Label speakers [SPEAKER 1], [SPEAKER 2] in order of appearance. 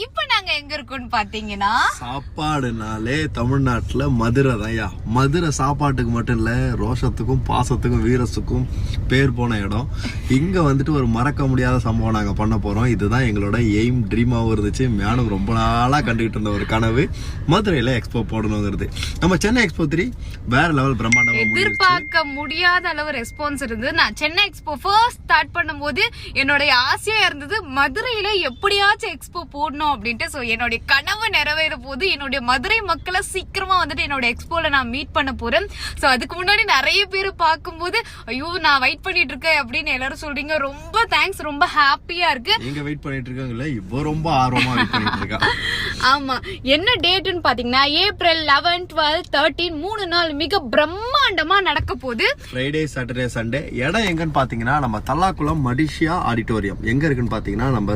[SPEAKER 1] இப்ப நாங்க எங்க இருக்கோம்னு பாத்தீங்கன்னா
[SPEAKER 2] சாப்பாடுனாலே தமிழ்நாட்டுல மதுரை தான்யா. மதுரை சாப்பாட்டுக்கு மட்டும் இல்ல, ரோஷத்துக்கும் பாசத்துக்கும் வீரத்துக்கும் பேர் போன இடம். இங்க வந்துட்டு ஒரு மறக்க முடியாத சம்பவம் நாங்க பண்ண போறோம். இதுதான் எங்களோட எய்ம், ட்ரீமாவும் இருந்துச்சு. மேனும் ரொம்ப நாளா கண்டுகிட்டு இருந்த ஒரு கனவு, மதுரையில எக்ஸ்போ போடணுங்கிறது. நம்ம சென்னை எக்ஸ்போ 3 வேற லெவல் பிரம்மாண்டமா
[SPEAKER 1] எதிர்பார்க்க முடியாத அளவு ரெஸ்பான்ஸ் இருந்தது. நான் சென்னை எக்ஸ்போ ஃபர்ஸ்ட் ஸ்டார்ட் பண்ணும்போது என்னுடைய ஆசையா இருந்தது மதுரையில எப்படியாச்சும் எக்ஸ்போ போடணும் அப்படின்ட்டு. சோ என்னுடைய கனவு நிறைவேற போது என்னுடைய மதுரை மக்களை சீக்கிரமா வந்துட்டு என்னோட எக்ஸ்போல நான் மீட் பண்ண போறேன். சோ அதுக்கு முன்னாடி நிறைய பேர் பார்க்கும்போது ஐயோ நான் வெயிட் பண்ணிட்டு இருக்கேன் அப்படின்னு எல்லாரும் சொல்றீங்க. ரொம்ப தேங்க்ஸ், ரொம்ப ஹாப்பியா இருக்கு.
[SPEAKER 2] நீங்க வெயிட் பண்ணிட்டு இருக்காங்கல்ல, இவ்வளவு ரொம்ப ஆர்வமா வெயிட் பண்ணிட்டு இருக்கா.
[SPEAKER 1] ஆமா, என்ன டேட்னு பாத்தீங்கன்னா ஏப்ரல் 11, 12, 13 3 நாள் மிக பிரம்மாண்டமா நடக்க போகுது.
[SPEAKER 2] Friday, Saturday, Sunday. இடம் எங்கன்னு பாத்தீங்கன்னா நம்ம தல்லாக்குளம் மடிஷியா ஆடிட்டோரியம். எங்க இருக்குன்னு பாத்தீங்கன்னா நம்ம